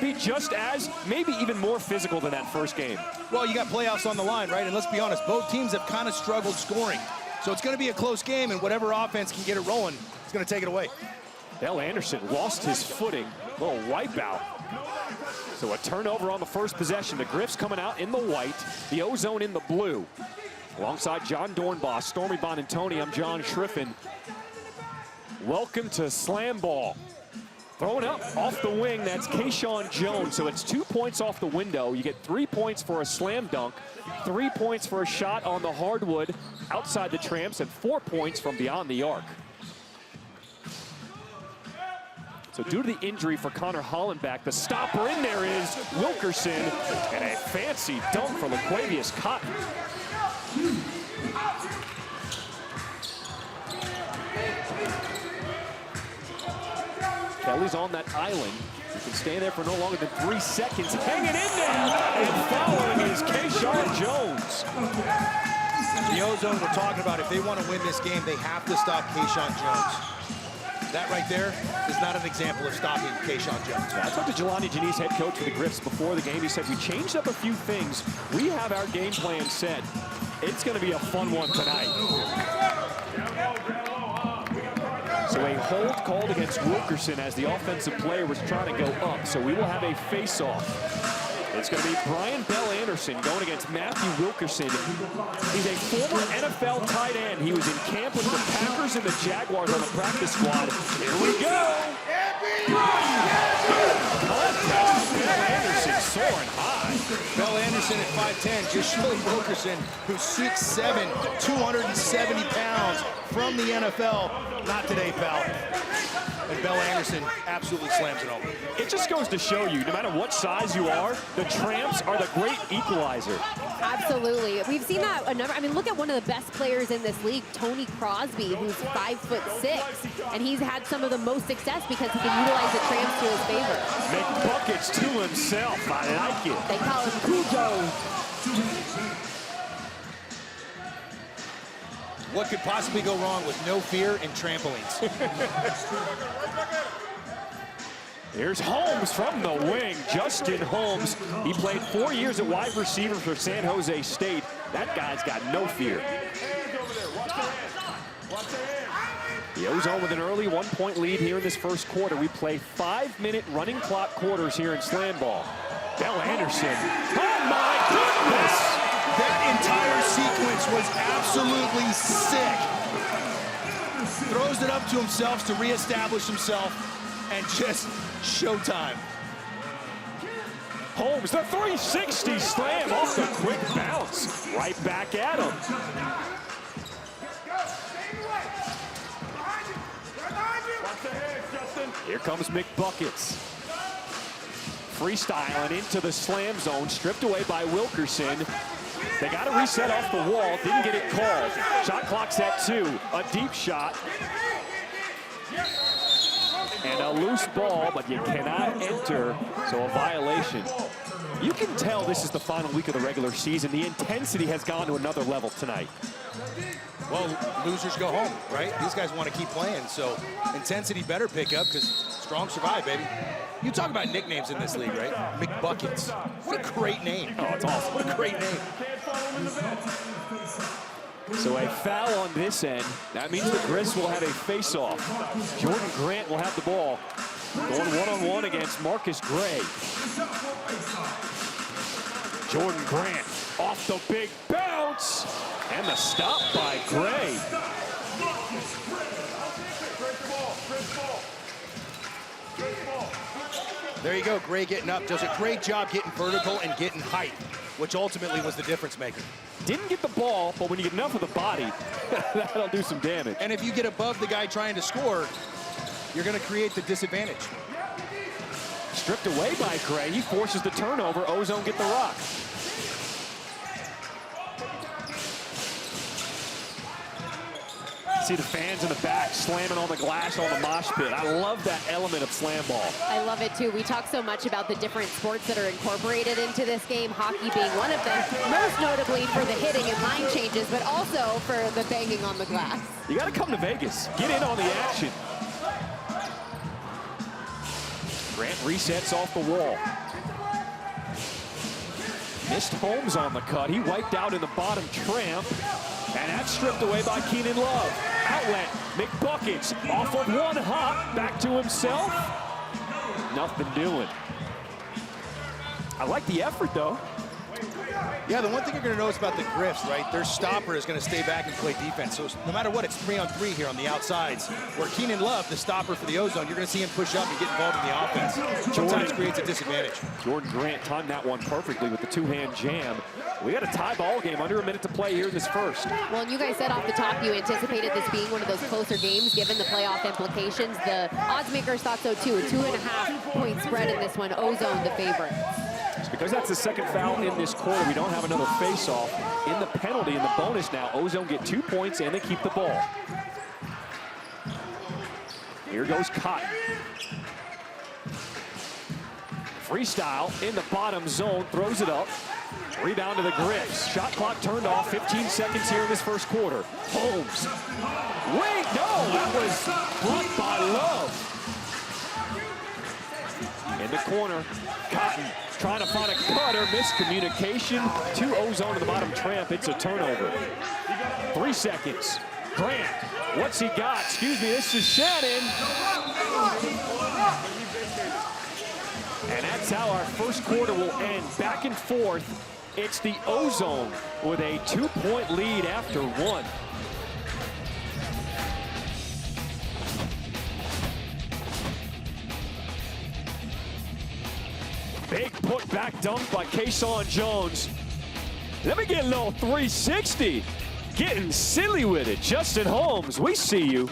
be just as, maybe even more physical than that first game. Well, you got playoffs on the line, right? And let's be honest, both teams have kind of struggled scoring. So it's going to be a close game, and whatever offense can get it rolling, it's going to take it away. Bell-Anderson lost his footing, little wipeout. So a turnover on the first possession. The Gryphs coming out in the white, the Ozone in the blue. Alongside John Dornbos, Stormy Bonantoni, I'm John Schriffen. Welcome to Slam Ball. Throwing up off the wing, that's KyShawn Jones. So it's 2 points off the window. You get 3 points for a slam dunk, 3 points for a shot on the hardwood outside the tramps, and 4 points from beyond the arc. So due to the injury for Connor Hollenbach, the stopper in there is Wilkerson, and a fancy dunk for LaQuavius Cotton. Kelly's on that island. You can stay there for no longer than 3 seconds. Hanging in there, and fouling is KyShawn Jones. The Ozone we're talking about, if they want to win this game, they have to stop KyShawn Jones. That right there is not an example of stopping KyShawn Jones. I talked to Jelani Janice, head coach for the Gryphs, before the game. He said, we changed up a few things. We have our game plan set. It's going to be a fun one tonight. So a hold called against Wilkerson as the offensive player was trying to go up. So we will have a face-off. It's going to be Bryan Bell-Anderson going against Matthew Wilkerson. He's a former NFL tight end. He was in camp with the Packers and the Jaguars on the practice squad. Here we go. Bell-Anderson soaring high. Bell-Anderson at 5'10", just showing Wilkerson, who's 6'7", 270 pounds from the NFL. Not today, pal. And Bell-Anderson absolutely slams it home. It just goes to show you, no matter what size you are, the tramps are the great equalizer. Absolutely. We've seen that a number. I mean, look at one of the best players in this league, Tony Crosby, who's 5'6", and he's had some of the most success because he can utilize the tramps to his favor. Make buckets to himself. I like it. They call him Cujo. What could possibly go wrong with no fear in trampolines? Here's Holmes from the wing. Justin Holmes. He played 4 years at wide receiver for San Jose State. That guy's got no fear. The Ozone with an early 1-point lead here in this first quarter. We play 5-minute running clock quarters here in Slam Ball. Bell-Anderson. Oh my goodness! That entire sequence was absolutely sick. Throws it up to himself to reestablish himself, and just showtime. Holmes, the 360 slam off the quick bounce. Right back at him. Here comes McBuckets. Freestyling into the slam zone, stripped away by Wilkerson. They got to reset off the wall, didn't get it called. Shot clock's at 2, a deep shot. And a loose ball, but you cannot enter, so a violation. You can tell this is the final week of the regular season. The intensity has gone to another level tonight. Well, losers go home, right? These guys want to keep playing, so intensity better pick up because strong survive, baby. You talk about nicknames in this league, right? McBuckets. What a great name. Oh, it's awesome. What a great name. So a foul on this end. That means the Gryphs will have a face-off. Jordan Grant will have the ball. Going one-on-one against Marcus Gray. Jordan Grant off the big bounce. And the stop by Gray. There you go, Gray getting up. Does a great job getting vertical and getting height, which ultimately was the difference maker. Didn't get the ball, but when you get enough of the body, that'll do some damage. And if you get above the guy trying to score, you're going to create the disadvantage. Stripped away by Gray. He forces the turnover. Ozone get the rock. See the fans in the back slamming on the glass on the mosh pit. I love that element of slam ball. I love it too. We talk so much about the different sports that are incorporated into this game, hockey being one of them, most notably for the hitting and line changes, but also for the banging on the glass. You got to come to Vegas. Get in on the action. Grant resets off the wall. Missed Holmes on the cut. He wiped out in the bottom tramp. And that's stripped away by Keenan Love. Outlet, McBuckets off of one hop, back to himself. Nothing doing. I like the effort, though. Yeah, the one thing you're going to notice about the Gryphs, right, their stopper is going to stay back and play defense. So no matter what, it's 3-on-3 here on the outsides. Where Keenan Love, the stopper for the Ozone, you're going to see him push up and get involved in the offense. Sometimes creates a disadvantage. Jordan Grant timed that one perfectly with the two-hand jam. We got a tie ball game, under a minute to play here in this first. Well, and you guys said off the top you anticipated this being one of those closer games given the playoff implications. The odds makers thought so too. A 2.5-point spread in this one. Ozone the favorite. Because that's the second foul in this quarter, we don't have another face-off. In the penalty, in the bonus now, Ozone get 2 points and they keep the ball. Here goes Cotton. Freestyle in the bottom zone, throws it up. Rebound to the Gryphs. Shot clock turned off, 15 seconds here in this first quarter. Holmes. Wait, no, that was blocked by Love. In the corner, Cotton trying to find a cutter, miscommunication to Ozone to the bottom tramp. It's a turnover. 3 seconds. Grant, what's he got? Excuse me, this is Shannon. And that's how our first quarter will end. Back and forth. It's the Ozone with a 2-point lead after one. Big put-back dunk by KyShawn Jones. Let me get a little 360. Getting silly with it. Justin Holmes, we see you.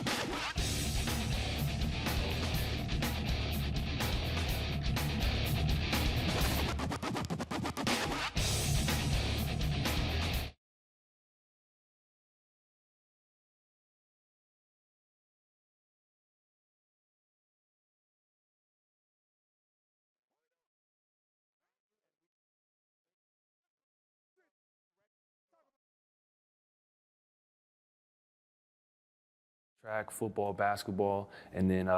Track, football, basketball, and then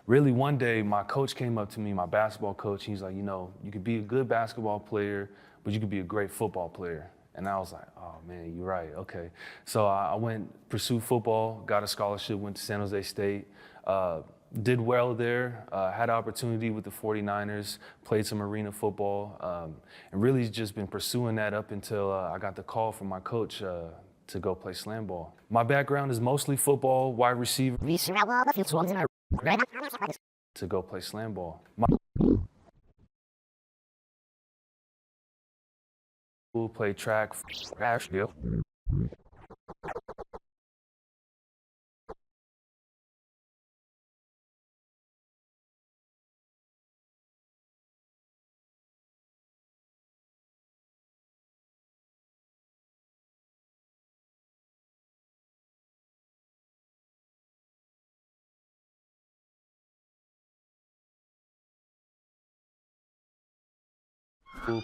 really one day my coach came up to me, my basketball coach, he's like, you know, you could be a good basketball player, but you could be a great football player. And I was like, oh man, you're right, okay. So I went, pursued football, got a scholarship, went to San Jose State, did well there, had an opportunity with the 49ers, played some arena football, and really just been pursuing that up until I got the call from my coach to go play SlamBall. My background is mostly football, wide receiver. To go play SlamBall. Play track,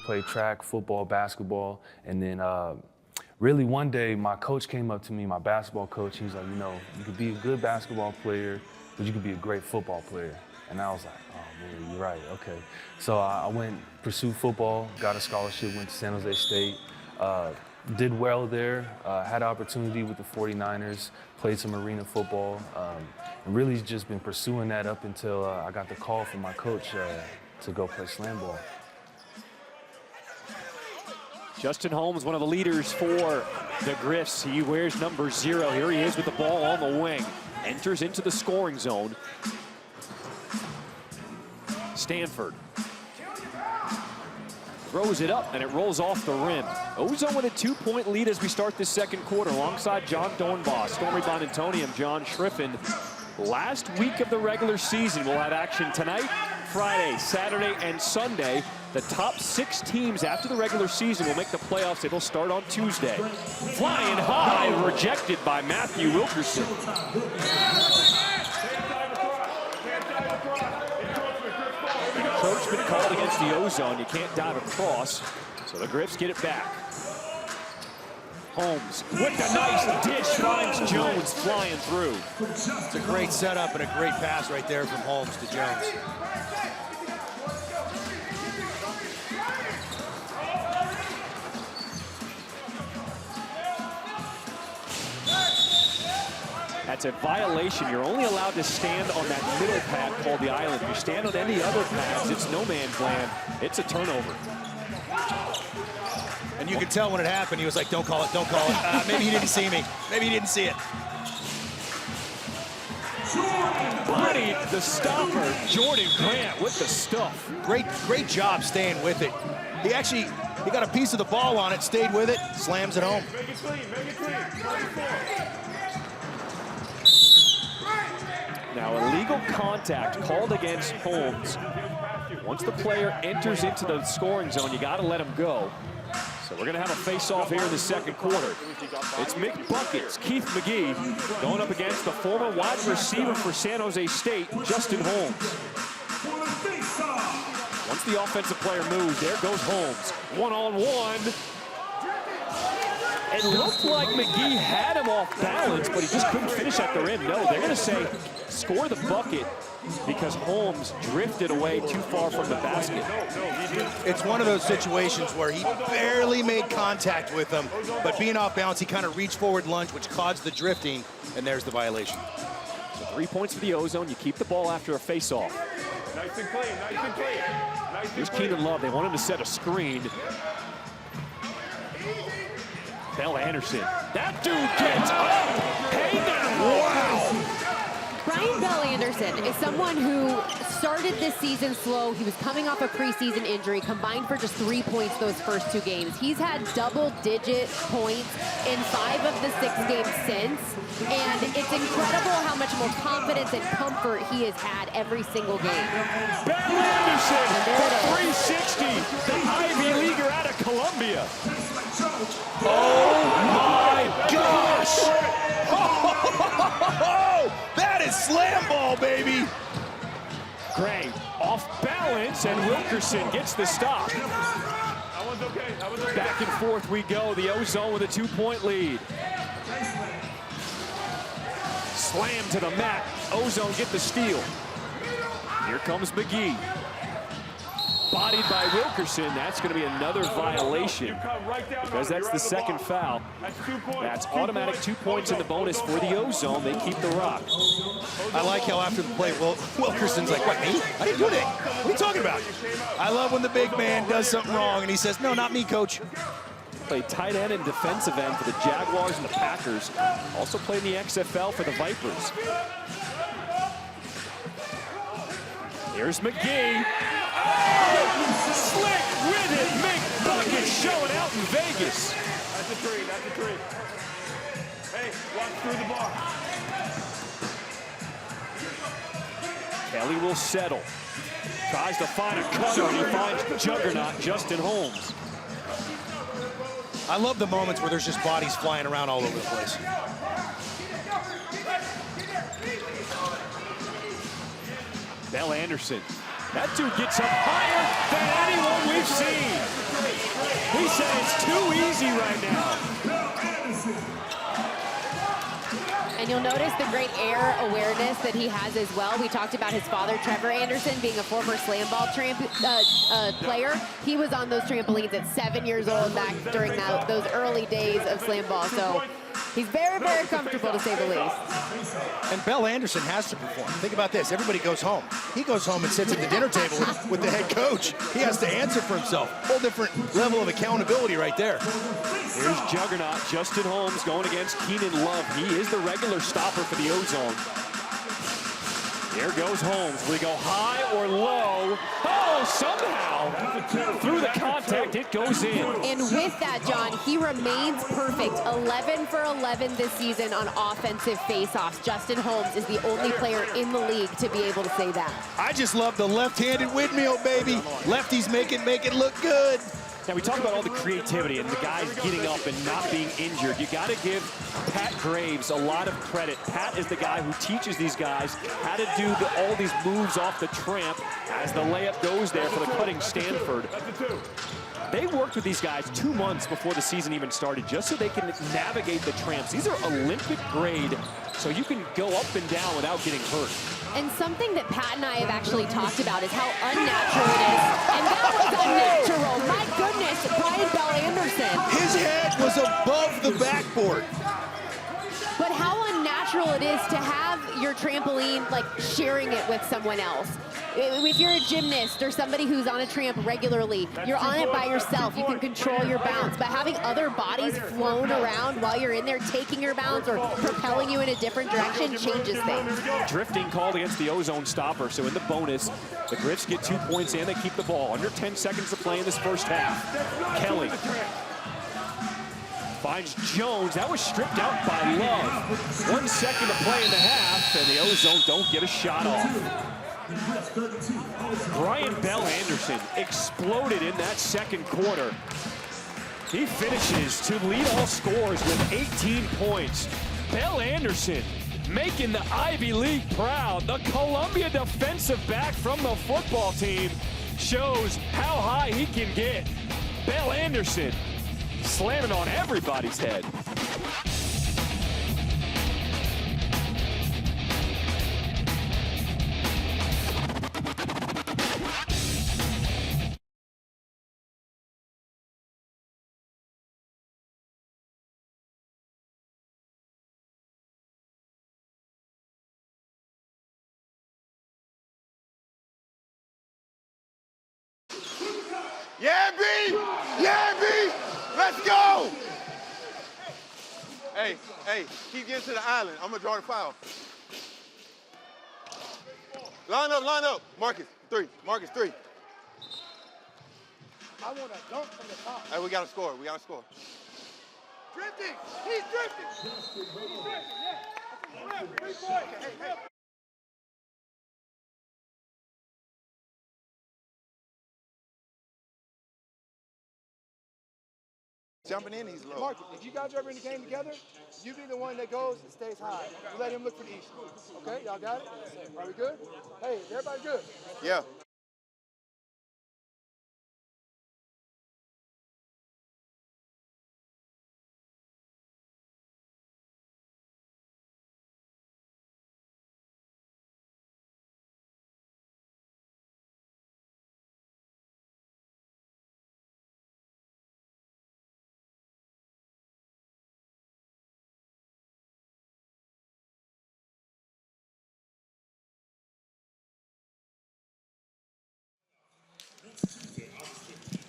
play track, football, basketball, and then really one day my coach came up to me, my basketball coach, he's like, you know, you could be a good basketball player, but you could be a great football player. And I was like, oh man, you're right, okay. So I went, pursued football, got a scholarship, went to San Jose State, did well there, had an opportunity with the 49ers, played some arena football, and really just been pursuing that up until I got the call from my coach to go play SlamBall. Justin Holmes, one of the leaders for the Gryphs. He wears number 0. Here he is with the ball on the wing. Enters into the scoring zone. Stanford throws it up, and it rolls off the rim. Ozone with a 2-point lead as we start this second quarter alongside John Dornbos, Stormy Bonantonium, John Schriffen. Last week of the regular season, we'll have action tonight, Friday, Saturday, and Sunday. The top 6 teams after the regular season will make the playoffs. It'll start on Tuesday. Flying high, rejected by Matthew Wilkerson. Encroachment called against the Ozone. You can't dive across, so the Gryphs get it back. Holmes with a nice dish finds Jones flying through. It's a great setup and a great pass right there from Holmes to Jones. That's a violation. You're only allowed to stand on that middle pad called the island. If you stand on any other pads, it's no man's land. It's a turnover. And you could tell when it happened, he was like, don't call it, don't call it. Maybe he didn't see me. Maybe he didn't see it. Bodied the stopper, Jordan Grant with the stuff. Great job staying with it. He got a piece of the ball on it, stayed with it, slams it home. Make it clean, make it clean. Now, illegal contact called against Holmes. Once the player enters into the scoring zone, you got to let him go. So we're going to have a face-off here in the second quarter. It's McBuckets, Keith McGee, going up against the former wide receiver for San Jose State, Justin Holmes. Once the offensive player moves, there goes Holmes. One-on-one. It looked like McGee had him off balance, but he just couldn't finish at the rim. No, they're going to say score the bucket because Holmes drifted away too far from the basket. It's one of those situations where he barely made contact with him, but being off balance, he kind of reached forward lunge, which caused the drifting, and there's the violation. So 3 points for the Ozone. You keep the ball after a face-off. Nice and clean, nice and clean. Nice Here's and clean. Keenan Love. They want him to set a screen. Bell-Anderson. That dude gets up. Hey now. Wow. Bryan Bell-Anderson is someone who started this season slow. He was coming off a preseason injury, combined for just 3 points those first 2 games. He's had double-digit points in 5 of the 6 games since, and it's incredible how much more confidence and comfort he has had every single game. Bell-Anderson for 360. The Ivy Leaguer out of Columbia. Oh my gosh! Oh, that is slam ball, baby! Gray off balance, and Wilkerson gets the stop. That one's okay, that one's okay. Back and forth we go. The Ozone with a 2-point lead. Slam to the mat. Ozone get the steal. Here comes McGee. Bodied by Wilkerson. That's going to be another violation because that's the second foul. That's automatic 2 points in the bonus for the Ozone. They keep the rock. I like how after the play, Wilkerson's like, what, me? I didn't do that. What are you talking about? I love when the big man does something wrong and he says, no, not me, coach. Played tight end and defensive end for the Jaguars and the Packers. Also played in the XFL for the Vipers. Here's McGee. Oh, slick with it. McBucket showing out in Vegas. That's a three, that's a three. Hey, walk through the bar. Kelly will settle. Tries to find a cutter, and he finds juggernaut Justin Holmes. I love the moments where there's just bodies flying around all over the place. Bell-Anderson. That dude gets up higher than anyone we've seen. He said it's too easy right now. And you'll notice the great air awareness that he has as well. We talked about his father, Trevor Anderson, being a former SlamBall player. He was on those trampolines at 7 years old back during those early days of SlamBall. So he's very, very comfortable, to say the least. And Bell-Anderson has to perform. Think about this. Everybody goes home. He goes home and sits at the dinner table with the head coach. He has to answer for himself. Whole different level of accountability right there. Here's juggernaut Justin Holmes going against Keenan Love. He is the regular stopper for the Ozone. There goes Holmes. We go high or low. Oh, somehow through the contact, it goes in. And with that, John, he remains perfect. 11 for 11 this season on offensive faceoffs. Justin Holmes is the only player in the league to be able to say that. I just love the left-handed windmill, baby. Lefties make it look good. Now, we talk about all the creativity and the guys getting up and not being injured. You got to give Pat Graves a lot of credit. Pat is the guy who teaches these guys how to do all these moves off the tramp as the layup goes there for the cutting Stanford. They worked with these guys 2 months before the season even started just so they can navigate the tramps. These are Olympic grade, so you can go up and down without getting hurt. And something that Pat and I have actually talked about is how unnatural it is. And that was unnatural. My goodness, Bryan Bell-Anderson. His head was above the backboard. But how unnatural natural it is to have your trampoline, like sharing it with someone else. If you're a gymnast or somebody who's on a tramp regularly, you're on it by yourself. You can control your bounce. But having other bodies flown around while you're in there taking your bounce or propelling you in a different direction changes things. Drifting called against the Ozone stopper. So in the bonus, the Gryphs get 2 points and they keep the ball. Under 10 seconds to play in this first half. Kelly finds Jones. That was stripped out by Love. 1 second to play in the half, and the Ozone don't get a shot off. Bryan Bell-Anderson exploded in that second quarter. He finishes to lead all scorers with 18 points. Bell-Anderson making the Ivy League proud. The Columbia defensive back from the football team shows how high he can get. Bell-Anderson slamming on everybody's head. Yeah, B! Yeah, B! Let's go! Hey, keep getting to the island. I'm gonna draw the foul. Line up. Marcus, three. I want a dunk from the top. Hey, we gotta score. Drifting! He's drifting! Yeah. 3 points. Hey. Jumping in, he's low. Marcus, if you guys are ever in the game together, you be the one that goes and stays high. You let him look for the east. Okay, y'all got it? Are we good? Hey, is everybody good? Yeah.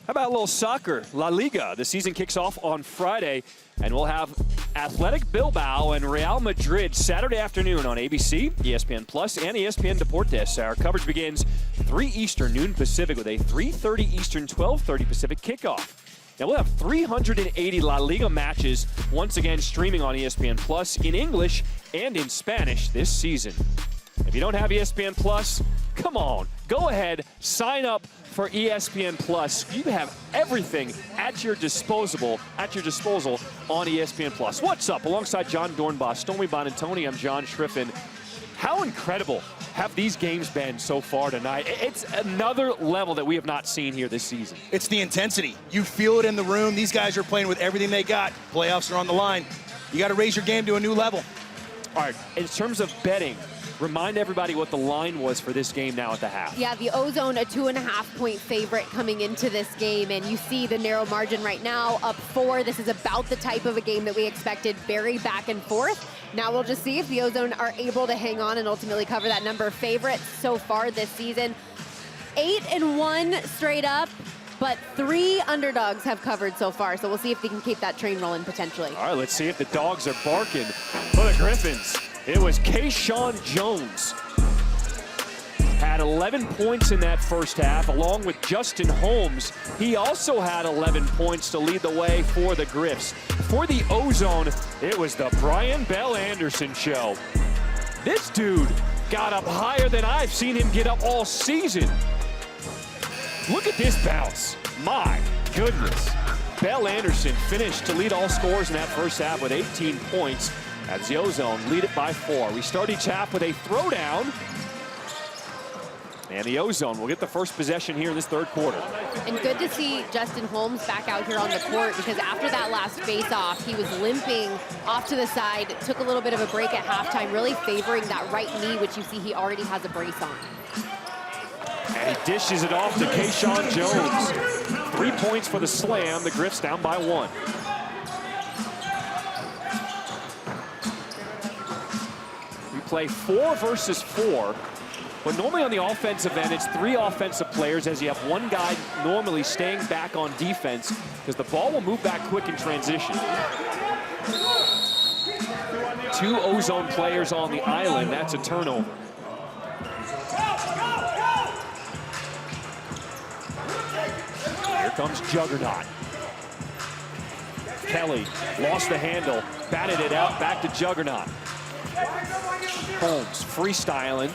How about a little soccer? La Liga. The season kicks off on Friday, and we'll have Athletic Bilbao and Real Madrid Saturday afternoon on ABC, ESPN Plus, and ESPN Deportes. Our coverage begins 3 Eastern, noon Pacific, with a 3:30 Eastern, 12:30 Pacific kickoff. Now, we'll have 380 La Liga matches once again streaming on ESPN Plus in English and in Spanish this season. If you don't have ESPN Plus, come on, go ahead, sign up for ESPN Plus. You have everything at your disposal on ESPN Plus. What's up? Alongside John Dornbach, Stormy Bonantoni, I'm John Schriffen. How incredible have these games been so far tonight? It's another level that we have not seen here this season. It's the intensity. You feel it in the room. These guys are playing with everything they got. Playoffs are on the line. You got to raise your game to a new level. All right, in terms of betting, remind everybody what the line was for this game now at the half. Yeah, the Ozone, a 2.5-point favorite coming into this game, and you see the narrow margin right now, up 4. This is about the type of a game that we expected, very back and forth. Now we'll just see if the Ozone are able to hang on and ultimately cover that number of favorites so far this season. 8-1 straight up, but 3 underdogs have covered so far, so we'll see if they can keep that train rolling potentially. All right, let's see if the dogs are barking for the Griffins. It was KyShawn Jones. Had 11 points in that first half, along with Justin Holmes. He also had 11 points to lead the way for the Gryphs. For the Ozone, it was the Bryan Bell-Anderson show. This dude got up higher than I've seen him get up all season. Look at this bounce. My goodness. Bell-Anderson finished to lead all scorers in that first half with 18 points. As the Ozone lead it by 4. We start each half with a throwdown. And the Ozone will get the first possession here in this third quarter. And good to see Justin Holmes back out here on the court, because after that last face-off, he was limping off to the side, took a little bit of a break at halftime, really favoring that right knee, which you see he already has a brace on. And he dishes it off to KyShawn Jones. 3 points for the slam. The Gryphs down by 1. play 4 versus 4. But normally on the offensive end, it's 3 offensive players, as you have one guy normally staying back on defense because the ball will move back quick in transition. 2 Ozone players on the island. That's a turnover. Here comes Juggernaut. Kelly lost the handle, batted it out, back to Juggernaut. Holmes freestyling.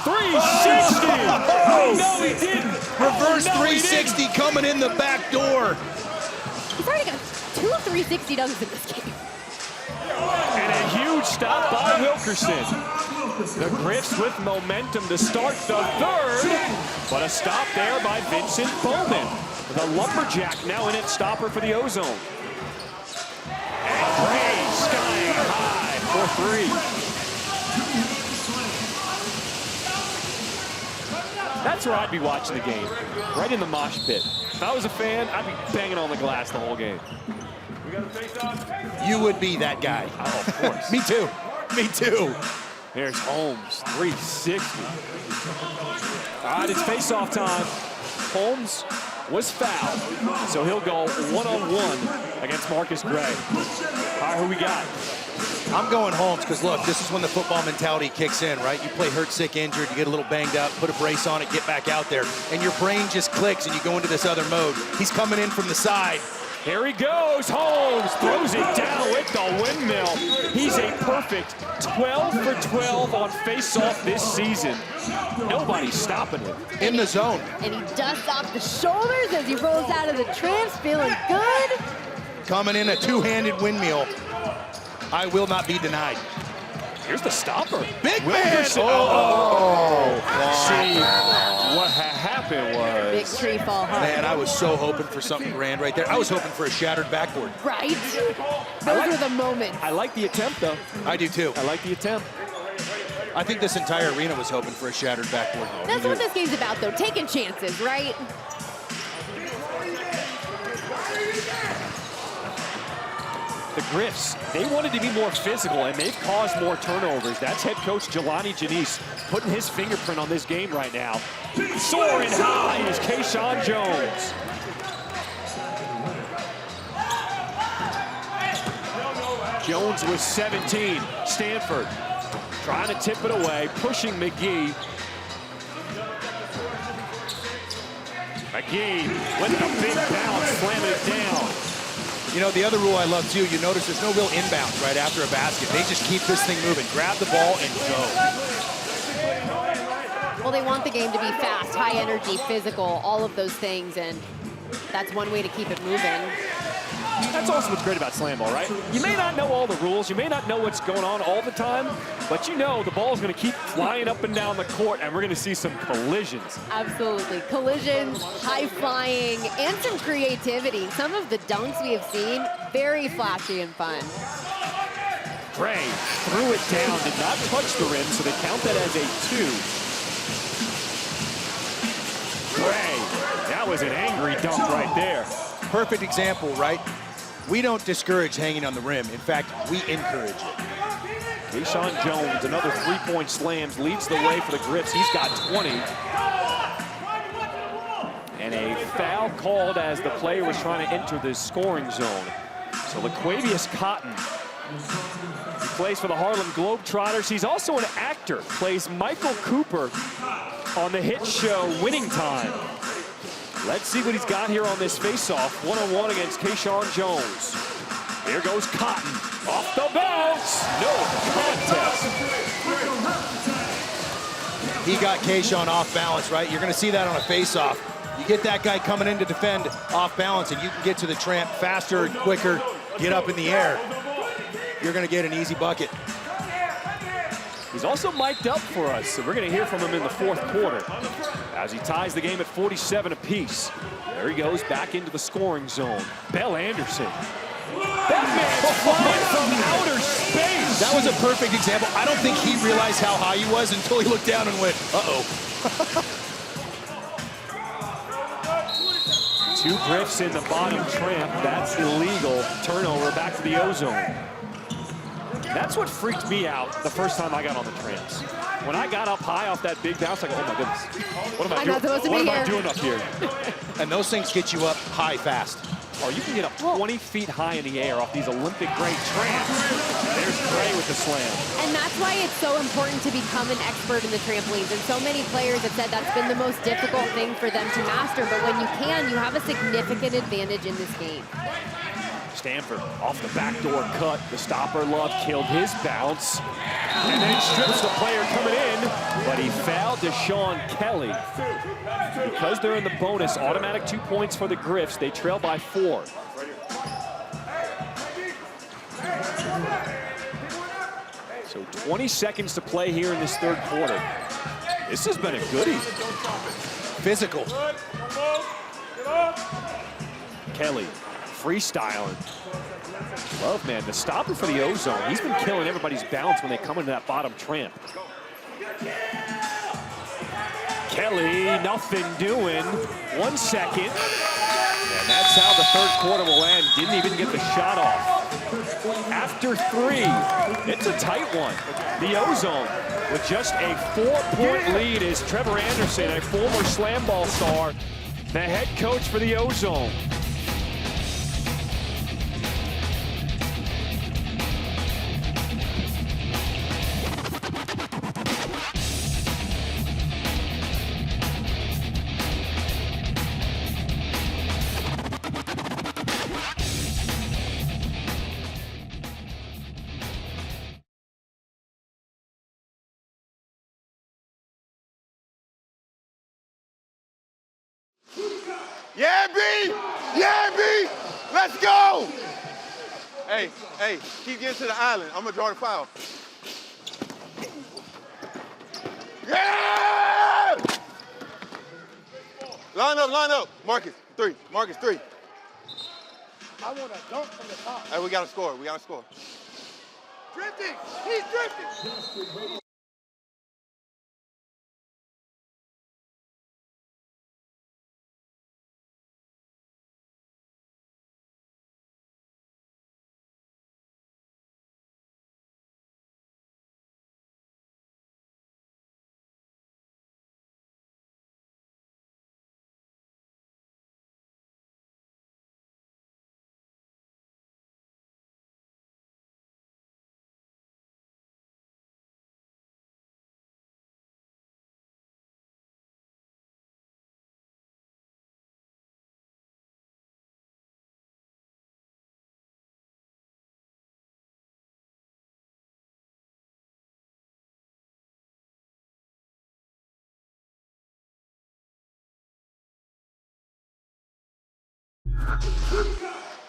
360! Oh, no, he didn't! Reverse 360 coming in the back door. He's already got 2 360 dunks in this game. And a huge stop by Wilkerson. The Gryphs with momentum to start the 3rd, but a stop there by Vincent Bowman. The lumberjack now in its stopper for the Ozone. And Gray skying high for 3. That's where I'd be watching the game, right in the mosh pit. If I was a fan, I'd be banging on the glass the whole game. You would be that guy. Oh, of course. Me too. Me too. There's Holmes, 360. All right, it's face-off time. Holmes was fouled, so he'll go one-on-one against Marcus Gray. All right, who we got? I'm going Holmes because, look, this is when the football mentality kicks in, right? You play hurt, sick, injured, you get a little banged up, put a brace on it, get back out there, and your brain just clicks and you go into this other mode. He's coming in from the side. Here he goes, Holmes throws it down with the windmill. He's a perfect 12 for 12 on face-off this season. Nobody's stopping him. In the zone. And he dusts off the shoulders as he rolls out of the tramps, feeling good. Coming in a 2-handed windmill. I will not be denied. Here's the stopper. Big Wilkerson. man! See, what happened was... Big tree fall hard. Man, I was so hoping for something grand right there. I was hoping for a shattered backboard. Right? Those were the moments. I like the attempt, though. I do, too. I like the attempt. I think this entire arena was hoping for a shattered backboard. That's what this game's about, though. Taking chances, right? The Gryphs, they wanted to be more physical, and they've caused more turnovers. That's head coach Jelani Janice putting his fingerprint on this game right now. Soaring high is KyShawn Jones. Jones was 17. Stanford trying to tip it away, pushing McGee. McGee with a big bounce, slamming it down. You know, the other rule I love, too, you notice there's no real inbounds right after a basket. They just keep this thing moving. Grab the ball and go. Well, they want the game to be fast, high energy, physical, all of those things, and that's one way to keep it moving. That's also what's great about SlamBall, right? You may not know all the rules, you may not know what's going on all the time, but you know the ball's going to keep flying up and down the court, and we're going to see some collisions. Absolutely. Collisions, high flying, and some creativity. Some of the dunks we have seen, very flashy and fun. Gray threw it down, did not touch the rim, so they count that as a 2. Gray, that was an angry dunk right there. Perfect example, right? We don't discourage hanging on the rim. In fact, we encourage it. KyShawn Jones, another 3-point slams, leads the way for the Gryphs. He's got 20. And a foul called as the player was trying to enter the scoring zone. So LaQuavius Cotton, he plays for the Harlem Globetrotters. He's also an actor, plays Michael Cooper on the hit show Winning Time. Let's see what he's got here on this face-off. One-on-one against KyShawn Jones. Here goes Cotton. Off the bounce. No contest. He got KyShawn off balance, right? You're going to see that on a face-off. You get that guy coming in to defend off balance, and you can get to the tramp faster, quicker, get up in the air. You're going to get an easy bucket. He's also mic'd up for us, so we're going to hear from him in the 4th quarter as he ties the game at 47 apiece. There he goes back into the scoring zone. Bell-Anderson. That man's flying from outer space. That was a perfect example. I don't think he realized how high he was until he looked down and went, uh-oh. 2 Gryphs in the bottom tramp. That's illegal. Turnover back to the Ozone. That's what freaked me out the first time I got on the tramps. When I got up high off that big bounce, I go, oh my goodness, what am I doing? What am I doing up here? And those things get you up high fast. Oh, you can get up 20 feet high in the air off these Olympic-grade tramps. There's Gray with the slam. And that's why it's so important to become an expert in the trampolines. And so many players have said that's been the most difficult thing for them to master. But when you can, you have a significant advantage in this game. Stanford off the backdoor cut. The stopper, Love, killed his bounce. And then strips the player coming in. But he fouled Deshaun Kelly. Because they're in the bonus, automatic 2 points for the Gryphs. They trail by 4. So 20 seconds to play here in this third quarter. This has been a goodie. Physical. Kelly freestyling. Love, man, the stopper for the Ozone. He's been killing everybody's bounce when they come into that bottom tramp. Kelly, nothing doing. 1 second. And that's how the third quarter will end. Didn't even get the shot off. After 3, it's a tight one. The Ozone with just a 4-point lead is Trevor Anderson, a former SlamBall star, the head coach for the Ozone. Yeah, B! Yeah, B! Let's go! Hey, keep getting to the island. I'm gonna draw the foul. Yeah! Line up. Marcus, 3. Marcus, 3. I want a dunk from the top. Hey, we gotta score. Drifting! He's drifting!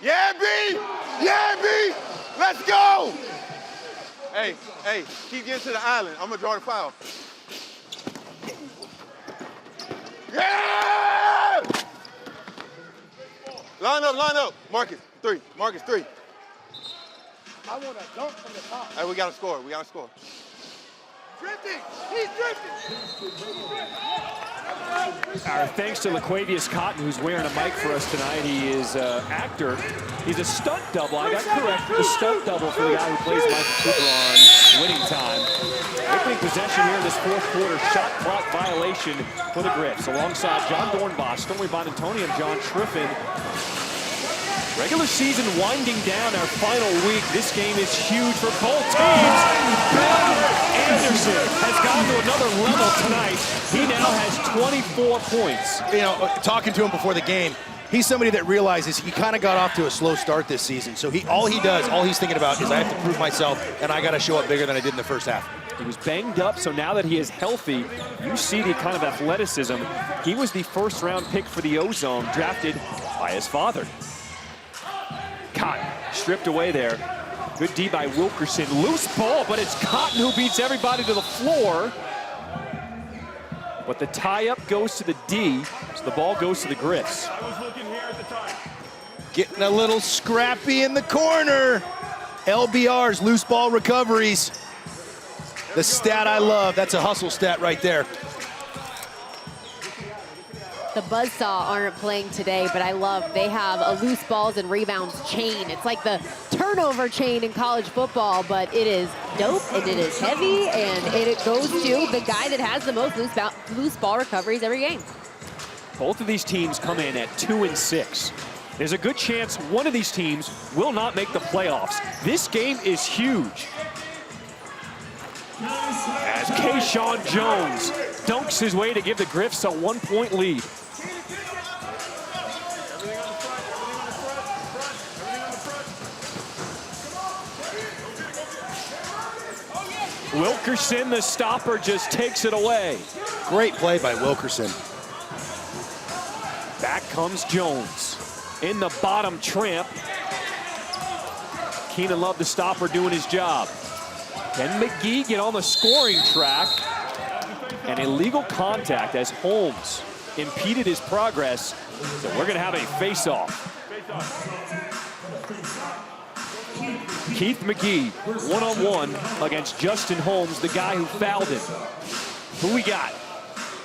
Yeah, B! Yeah, B! Let's go! Hey, keep getting to the island. I'm gonna draw the foul. Yeah! Line up. Marcus, 3. I want a dunk from the top. Hey, we gotta score. Drifting! He's drifting! Our thanks to LaQuavius Cotton, who's wearing a mic for us tonight. He is an actor. He's a stunt double. I got correct. The stunt double for the guy who plays Michael Cooper on Winning Time. Opening possession here in this fourth quarter. Shot clock violation for the Gryphs. Alongside John Dornbach, Stormy Bonantoni, and John Triffin. Regular season winding down our final week. This game is huge for both teams. Bell-Anderson has gone to another level tonight. He now has 24 points. You know, talking to him before the game, he's somebody that realizes he kind of got off to a slow start this season. So all he's thinking about is I have to prove myself, and I got to show up bigger than I did in the first half. He was banged up, so now that he is healthy, you see the kind of athleticism. He was the first-round pick for the Ozone, drafted by his father. Cotton stripped away there. Good D by Wilkerson. Loose ball, but it's Cotton who beats everybody to the floor. But the tie-up goes to the D, so the ball goes to the Gryphs. I was looking here at the time. Getting a little scrappy in the corner. LBR's loose ball recoveries. The stat I love. That's a hustle stat right there. The Buzzsaw aren't playing today, but I love they have a loose balls and rebounds chain. It's like the turtle turnover chain in college football, but it is dope and it is heavy, and it goes to the guy that has the most loose ball recoveries every game. Both of these teams come in at 2-6. There's a good chance one of these teams will not make the playoffs. This game is huge. As KyShawn Jones dunks his way to give the Gryphs a 1-point lead. Wilkerson, the stopper, just takes it away. Great play by Wilkerson. Back comes Jones in the bottom tramp. Keenan Love, the stopper, doing his job. Can McGee get on the scoring track? An illegal contact as Holmes impeded his progress. So we're going to have a face-off. Keith McGee, one-on-one against Justin Holmes, the guy who fouled him. Who we got?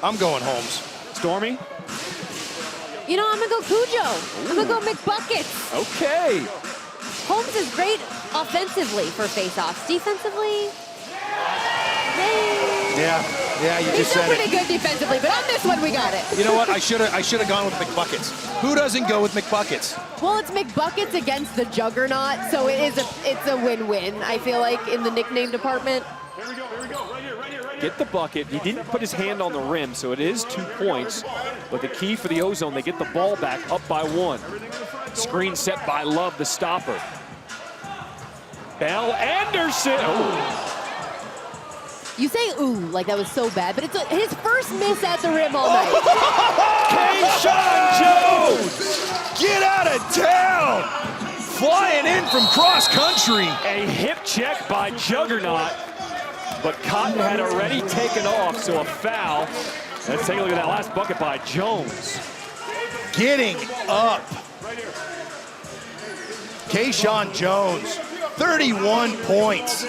I'm going Holmes. Stormy? You know, I'm going to go Cujo. I'm going to go McBuckets. Okay. Holmes is great offensively for faceoffs. Defensively, Yeah, you he's just still said pretty it. good defensively, but on this one we got it. You know what? I should have gone with McBuckets. Who doesn't go with McBuckets? Well, it's McBuckets against the Juggernaut, so it's a win-win, I feel like, in the nickname department. Here we go, right here. Get the bucket. He didn't put his hand on the rim, so it is 2 points. But the key for the Ozone, they get the ball back up by 1. Screen set by Love, the stopper. Bell-Anderson. Oh. You say ooh like that was so bad, but it's his first miss at the rim all night. KyShawn Jones! Get out of town! Flying in from cross country. A hip check by Juggernaut, but Cotton had already taken off, so a foul. Let's take a look at that last bucket by Jones. Getting up. KyShawn Jones, 31 points.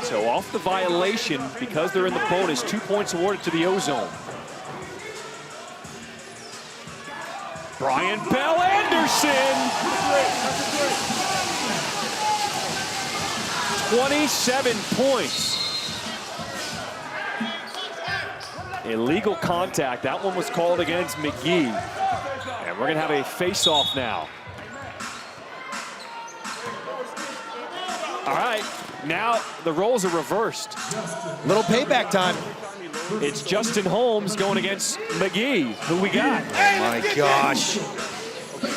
So off the violation, because they're in the bonus, 2 points awarded to the Ozone. Bryan Bell-Anderson. 27 points. Illegal contact. That one was called against McGee. And we're going to have a face-off now. All right, now the roles are reversed. Little payback time. It's Justin Holmes going against McGee. Who we got? Oh my gosh.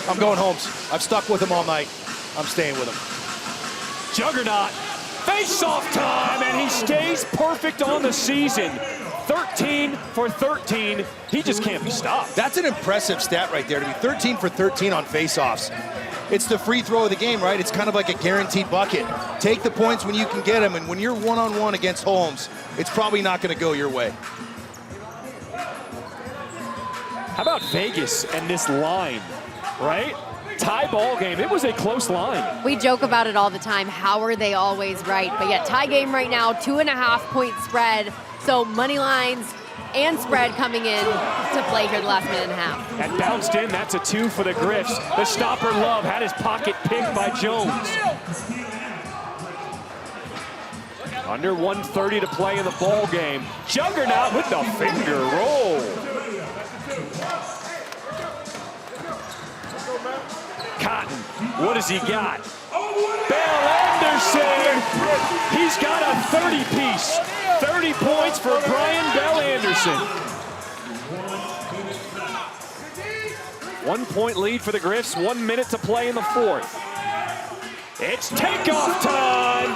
I'm going Holmes. I've stuck with him all night. I'm staying with him. Juggernaut, face-off time, and he stays perfect on the season. 13 for 13. He just can't be stopped. That's an impressive stat right there, to be 13 for 13 on face-offs. It's the free throw of the game, right? It's kind of like a guaranteed bucket. Take the points when you can get them, and when you're one-on-one against Holmes, it's probably not going to go your way. How about Vegas and this line, right? Tie ball game. It was a close line. We joke about it all the time. How are they always right? But yeah, tie game right now, 2.5-point spread. So money lines and spread coming in to play here the last minute and a half. That bounced in. That's a 2 for the Gryphs. The stopper Love had his pocket picked by Jones. Under 1:30 to play in the ball game. Juggernaut with the finger roll. Cotton, what has he got? Bell-Anderson, he's got a 30-piece. 30 points for Bryan Bell-Anderson. 1 point lead for the Gryphs, 1 minute to play in the fourth. It's takeoff time.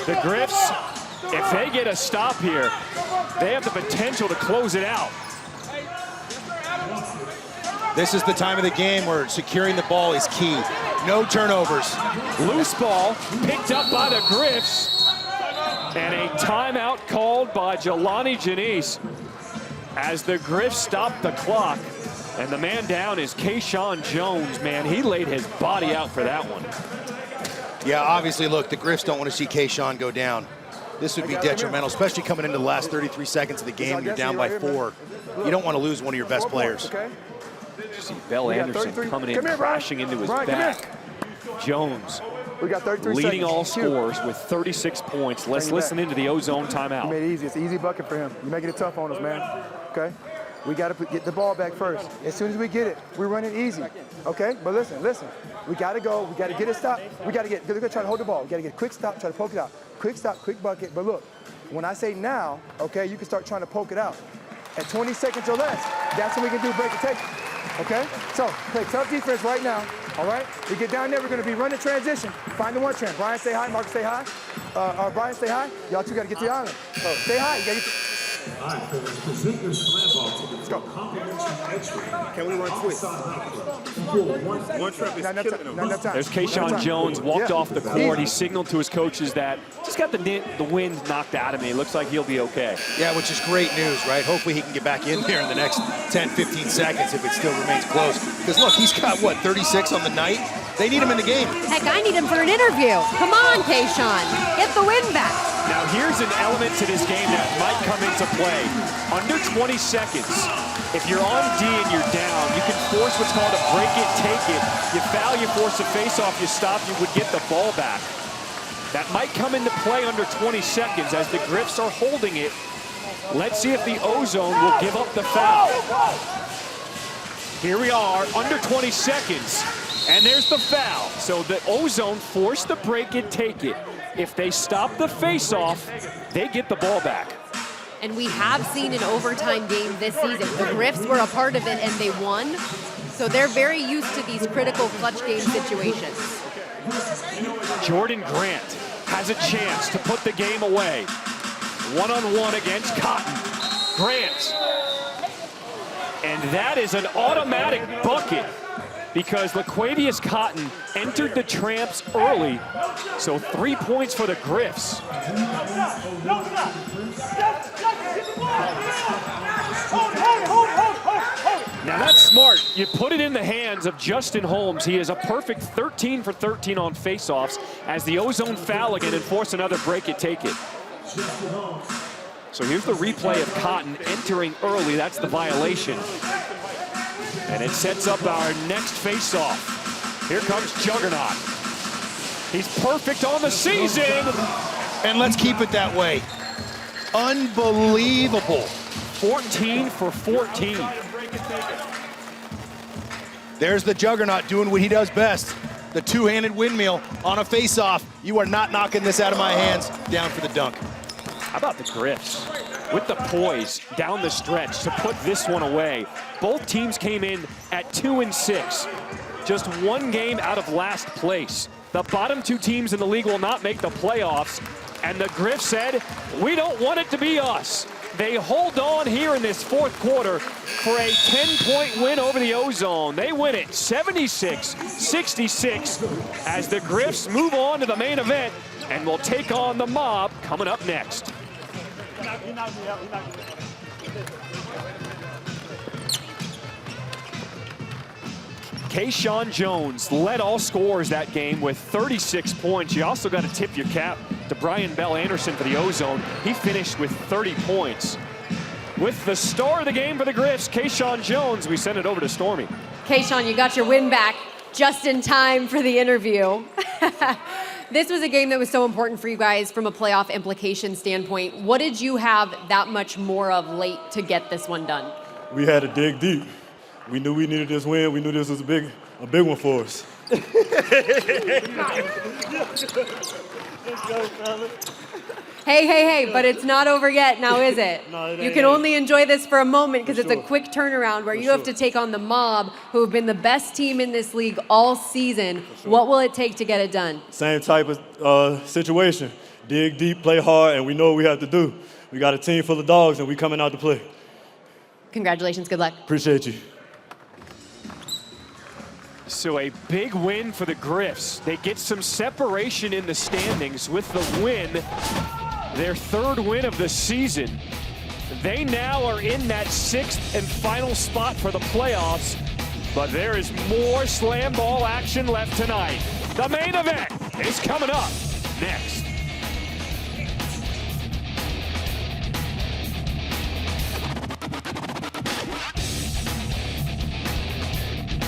The Gryphs, if they get a stop here, they have the potential to close it out. This is the time of the game where securing the ball is key. No turnovers. Loose ball picked up by the Gryphs. And a timeout called by Jelani Janice as the Gryphs stop the clock. And the man down is KyShawn Jones, man. He laid his body out for that one. Yeah, obviously, look, the Gryphs don't want to see KyShawn go down. This would be detrimental, especially coming into the last 33 seconds of the game. You're down by 4. You don't want to lose one of your best players. See Bell-Anderson coming in, crashing into his back. Jones We got 33 leading seconds. all scores with 36 points. Let's listen into the Ozone timeout. You made it easy. It's an easy bucket for him. You're making it tough on us, man. Okay? We got to get the ball back first. As soon as we get it, we run it easy. Okay? But listen. We got to go. We got to get a stop. We got to get, they're going to try to hold the ball. We got to get a quick stop, try to poke it out. Quick stop, quick bucket. But look, when I say now, okay, you can start trying to poke it out. At 20 seconds or less, that's when we can do break and take it. Okay? So, play tough defense right now. All right? We get down there, we're going to be running transition. Find the one trend. Brian, stay high. Marcus, stay high. Brian, stay high. Y'all two got to get to the island. So, stay high. You got to get to... All right, fellas, present your SlamBall to the Let's go. complimentary entry. Can we run twist? One trap is Not enough killing time. them. Not enough time. There's Not enough KyShawn time. Jones, walked Yeah. off the court. Easy. He signaled to his coaches that just got the wind knocked out of me. It looks like he'll be okay. Yeah, which is great news, right? Hopefully he can get back in there in the next 10, 15 seconds if it still remains close. Because look, he's got, what, 36 on the night? They need him in the game. Heck, I need him for an interview. Come on, KyShawn. Get the win back. Now here's an element to this game that might come into play. Under 20 seconds, if you're on D and you're down, you can force what's called a break it, take it. You foul, you force a face-off, you stop, you would get the ball back. That might come into play under 20 seconds as the Gryphs are holding it. Let's see if the Ozone will give up the foul. Here we are, under 20 seconds, and there's the foul. So the Ozone forced the break it, take it. If they stop the face-off, they get the ball back. And we have seen an overtime game this season. The Gryphs were a part of it and they won. So they're very used to these critical clutch game situations. Jordan Grant has a chance to put the game away. One-on-one against Cotton. Grant. And that is an automatic bucket because LaQuavius Cotton entered the Tramps early. So 3 points for the Gryphs. Now that's smart. You put it in the hands of Justin Holmes. He is a perfect 13 for 13 on faceoffs as the Ozone foul again and force another break it, take it. So here's the replay of Cotton entering early. That's the violation. And it sets up our next faceoff. Here comes Juggernaut. He's perfect on the season. And let's keep it that way. Unbelievable. 14 for 14. There's the Juggernaut doing what he does best. The two-handed windmill on a face-off. You are not knocking this out of my hands. Down for the dunk. How about the Gryphs? With the poise down the stretch to put this one away. Both teams came in at 2-6. Just one game out of last place. The bottom two teams in the league will not make the playoffs. And the Gryphs said, we don't want it to be us. They hold on here in this fourth quarter for a 10-point win over the Ozone. They win it 76-66 as the Gryphs move on to the main event and will take on the Mob coming up next. KyShawn Jones led all scorers that game with 36 points. You also got to tip your cap to Bryan Bell-Anderson for the Ozone. He finished with 30 points. With the star of the game for the Gryphs, KyShawn Jones, we send it over to Stormy. KyShawn, you got your win back just in time for the interview. This was a game that was so important for you guys from a playoff implication standpoint. What did you have that much more of late to get this one done? We had to dig deep. We knew we needed this win. We knew this was a big one for us. Hey, but it's not over yet now, is it? No, it you ain't. can only enjoy this for a moment because it's a sure. quick turnaround where For you have sure. to take on the Mob, who have been the best team in this league all season. sure. What will it take to get it done? Same type of situation. Dig deep, play hard, and we know what we have to do. We got a team full of dogs, and we coming out to play. Congratulations, good luck. Appreciate you. So a big win for the Gryphs. They get some separation in the standings with the win, their third win of the season. They now are in that sixth and final spot for the playoffs, but there is more slam ball action left tonight. The main event is coming up next.